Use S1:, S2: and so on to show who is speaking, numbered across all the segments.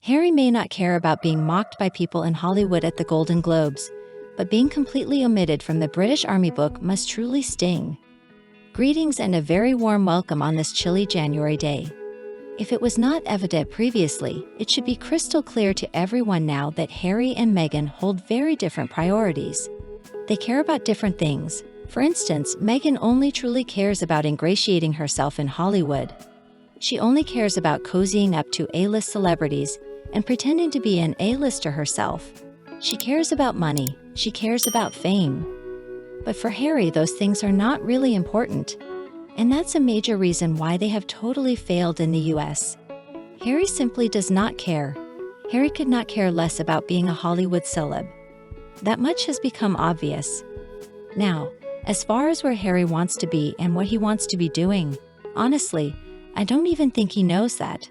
S1: Harry may not care about being mocked by people in Hollywood at the Golden Globes, but being completely omitted from the British Army book must truly sting. Greetings and a very warm welcome on this chilly January day. If it was not evident previously, it should be crystal clear to everyone now that Harry and Meghan hold very different priorities. They care about different things. For instance, Meghan only truly cares about ingratiating herself in Hollywood. She only cares about cozying up to A-list celebrities and pretending to be an A-lister herself. She cares about money. She cares about fame. But for Harry, those things are not really important. And that's a major reason why they have totally failed in the US. Harry simply does not care. Harry could not care less about being a Hollywood celeb. That much has become obvious. Now, as far as where Harry wants to be and what he wants to be doing, honestly, I don't even think he knows that.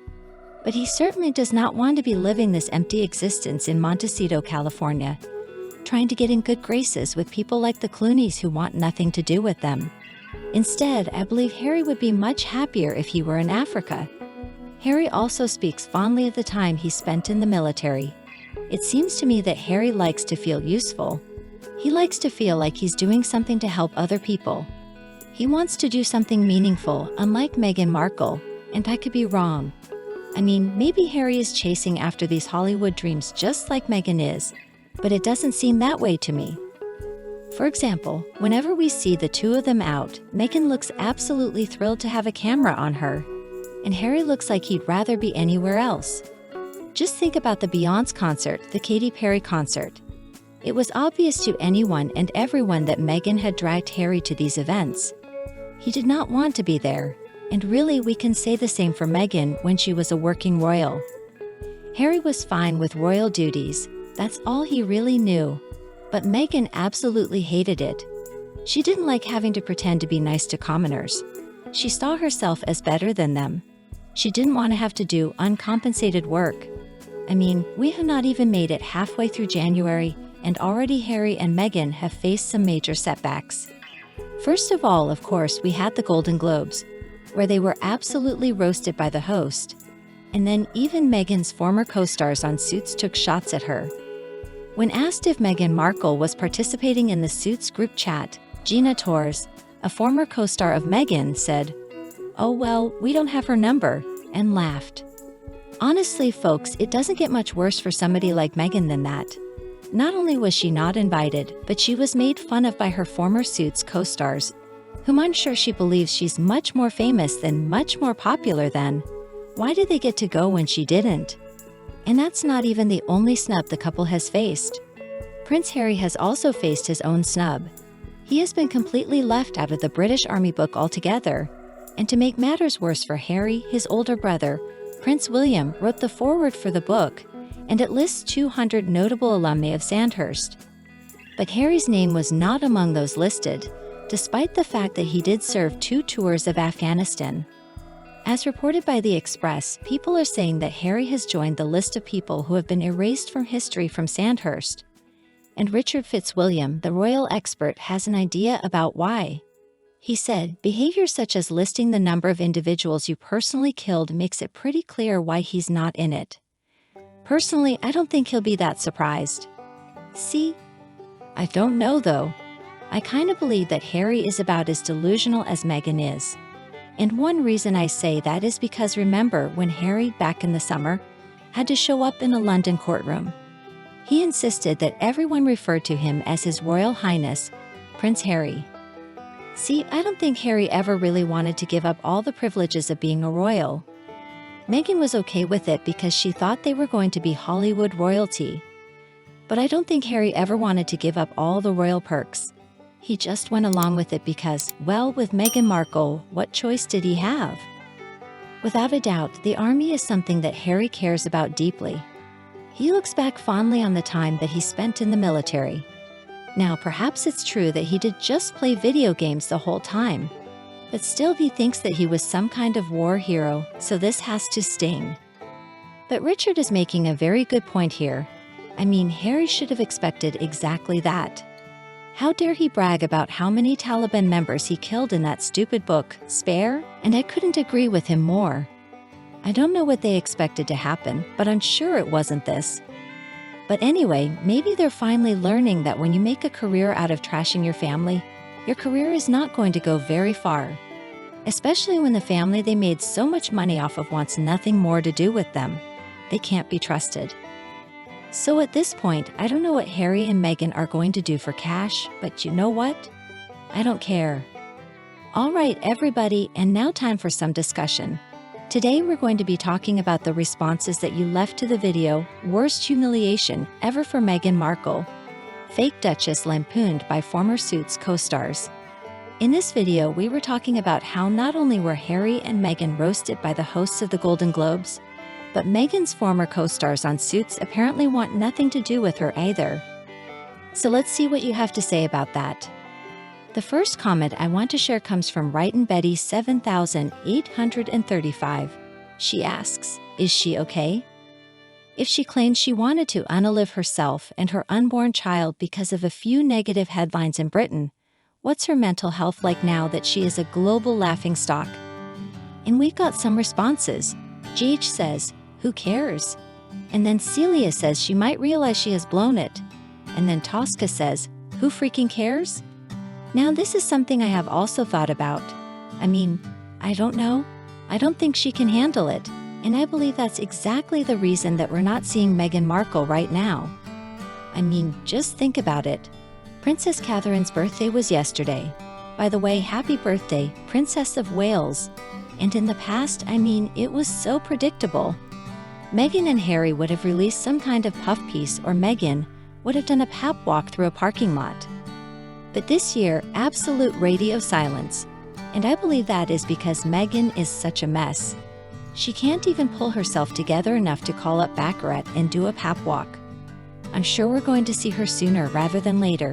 S1: But he certainly does not want to be living this empty existence in Montecito, California, trying to get in good graces with people like the Clooneys who want nothing to do with them. Instead, I believe Harry would be much happier if he were in Africa. Harry also speaks fondly of the time he spent in the military. It seems to me that Harry likes to feel useful. He likes to feel like he's doing something to help other people. He wants to do something meaningful, unlike Meghan Markle, and I could be wrong. I mean, maybe Harry is chasing after these Hollywood dreams just like Meghan is, but it doesn't seem that way to me. For example, whenever we see the two of them out, Meghan looks absolutely thrilled to have a camera on her, and Harry looks like he'd rather be anywhere else. Just think about the Beyoncé concert, the Katy Perry concert. It was obvious to anyone and everyone that Meghan had dragged Harry to these events. He did not want to be there, and really we can say the same for Meghan when she was a working royal. Harry was fine with royal duties, that's all he really knew. But Meghan absolutely hated it. She didn't like having to pretend to be nice to commoners. She saw herself as better than them. She didn't want to have to do uncompensated work. I mean, we have not even made it halfway through January, and already Harry and Meghan have faced some major setbacks. First of all, of course, we had the Golden Globes, where they were absolutely roasted by the host. And then even Meghan's former co-stars on Suits took shots at her. When asked if Meghan Markle was participating in the Suits group chat, Gina Torres, a former co-star of Meghan, said, "Oh well, we don't have her number," and laughed. Honestly, folks, it doesn't get much worse for somebody like Meghan than that. Not only was she not invited, but she was made fun of by her former Suits co-stars, whom I'm sure she believes she's much more famous than, much more popular than. Why did they get to go when she didn't? And that's not even the only snub the couple has faced. Prince Harry has also faced his own snub. He has been completely left out of the British Army book altogether. And to make matters worse for Harry, his older brother, Prince William, wrote the foreword for the book, and it lists 200 notable alumni of Sandhurst. But Harry's name was not among those listed, despite the fact that he did serve 2 tours of Afghanistan. As reported by The Express, people are saying that Harry has joined the list of people who have been erased from history from Sandhurst. And Richard Fitzwilliam, the royal expert, has an idea about why. He said, "Behavior such as listing the number of individuals you personally killed makes it pretty clear why he's not in it." Personally, I don't think he'll be that surprised. See? I don't know though. I kind of believe that Harry is about as delusional as Meghan is. And one reason I say that is because remember when Harry, back in the summer, had to show up in a London courtroom. He insisted that everyone referred to him as His Royal Highness, Prince Harry. See, I don't think Harry ever really wanted to give up all the privileges of being a royal. Meghan was okay with it because she thought they were going to be Hollywood royalty. But I don't think Harry ever wanted to give up all the royal perks. He just went along with it because, well, with Meghan Markle, what choice did he have? Without a doubt, the army is something that Harry cares about deeply. He looks back fondly on the time that he spent in the military. Now, perhaps it's true that he did just play video games the whole time. But still he thinks that he was some kind of war hero, so this has to sting. But Richard is making a very good point here. I mean, Harry should have expected exactly that. How dare he brag about how many Taliban members he killed in that stupid book, Spare? And I couldn't agree with him more. I don't know what they expected to happen, but I'm sure it wasn't this. But anyway, maybe they're finally learning that when you make a career out of trashing your family, your career is not going to go very far. Especially when the family they made so much money off of wants nothing more to do with them. They can't be trusted. So at this point, I don't know what Harry and Meghan are going to do for cash, but you know what? I don't care. All right, everybody, and now time for some discussion. Today we're going to be talking about the responses that you left to the video, Worst Humiliation Ever for Meghan Markle, Fake Duchess Lampooned by former Suits co-stars. In this video, we were talking about how not only were Harry and Meghan roasted by the hosts of the Golden Globes, but Meghan's former co-stars on Suits apparently want nothing to do with her either. So let's see what you have to say about that. The first comment I want to share comes from Wrighton Betty 7835. She asks, is she okay? If she claims she wanted to unalive herself and her unborn child because of a few negative headlines in Britain, what's her mental health like now that she is a global laughingstock? And we've got some responses. GH says, who cares? And then Celia says she might realize she has blown it. And then Tosca says, who freaking cares? Now this is something I have also thought about. I mean, I don't know. I don't think she can handle it. And I believe that's exactly the reason that we're not seeing Meghan Markle right now. I mean, just think about it. Princess Catherine's birthday was yesterday. By the way, happy birthday, Princess of Wales. And in the past, I mean, it was so predictable. Meghan and Harry would have released some kind of puff piece, or Meghan would have done a pap walk through a parking lot. But this year, absolute radio silence. And I believe that is because Meghan is such a mess. She can't even pull herself together enough to call up Baccarat and do a pap walk. I'm sure we're going to see her sooner rather than later.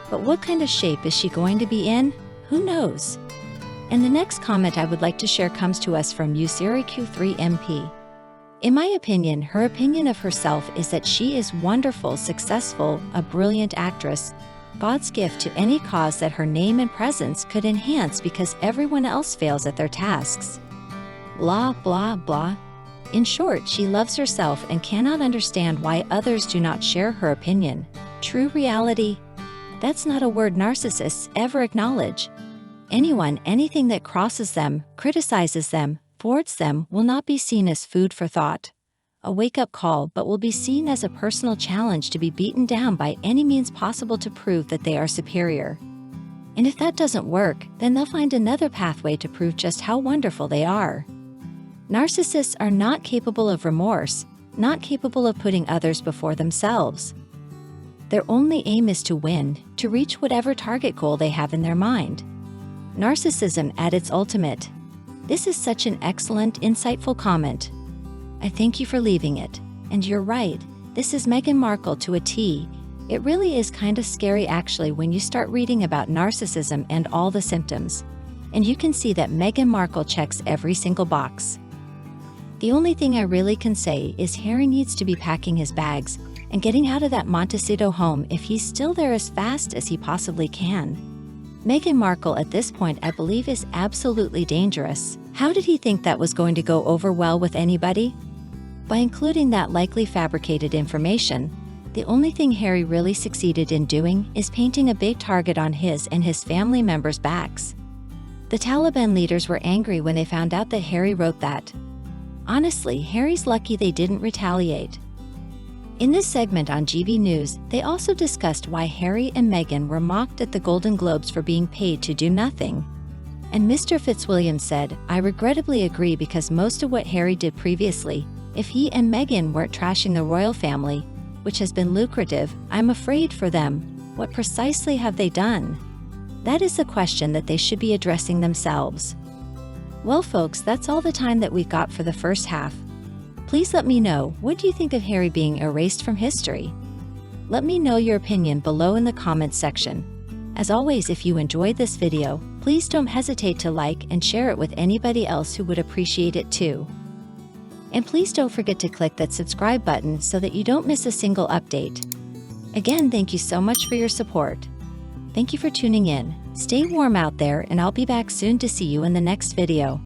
S1: But what kind of shape is she going to be in? Who knows? And the next comment I would like to share comes to us from USiriQ3MP. In my opinion, her opinion of herself is that she is wonderful, successful, a brilliant actress, God's gift to any cause that her name and presence could enhance because everyone else fails at their tasks. Blah, blah, blah. In short, she loves herself and cannot understand why others do not share her opinion. True reality? That's not a word narcissists ever acknowledge. Anyone, anything that crosses them, criticizes them, thwarts them will not be seen as food for thought, a wake-up call, but will be seen as a personal challenge to be beaten down by any means possible to prove that they are superior. And if that doesn't work, then they'll find another pathway to prove just how wonderful they are. Narcissists are not capable of remorse, not capable of putting others before themselves. Their only aim is to win, to reach whatever target goal they have in their mind. Narcissism at its ultimate. This is such an excellent, insightful comment. I thank you for leaving it. And you're right, this is Meghan Markle to a T. It really is kind of scary actually when you start reading about narcissism and all the symptoms. And you can see that Meghan Markle checks every single box. The only thing I really can say is Harry needs to be packing his bags and getting out of that Montecito home if he's still there as fast as he possibly can. Meghan Markle at this point I believe is absolutely dangerous. How did he think that was going to go over well with anybody? By including that likely fabricated information, the only thing Harry really succeeded in doing is painting a big target on his and his family members' backs. The Taliban leaders were angry when they found out that Harry wrote that. Honestly, Harry's lucky they didn't retaliate. In this segment on GB News, they also discussed why Harry and Meghan were mocked at the Golden Globes for being paid to do nothing. And Mr. Fitzwilliam said, I regrettably agree because most of what Harry did previously, if he and Meghan weren't trashing the royal family, which has been lucrative, I'm afraid for them, what precisely have they done? That is a question that they should be addressing themselves. Well folks, that's all the time that we've got for the first half. Please let me know, what do you think of Harry being erased from history? Let me know your opinion below in the comments section. As always, if you enjoyed this video, please don't hesitate to like and share it with anybody else who would appreciate it too. And please don't forget to click that subscribe button so that you don't miss a single update. Again, thank you so much for your support. Thank you for tuning in. Stay warm out there and I'll be back soon to see you in the next video.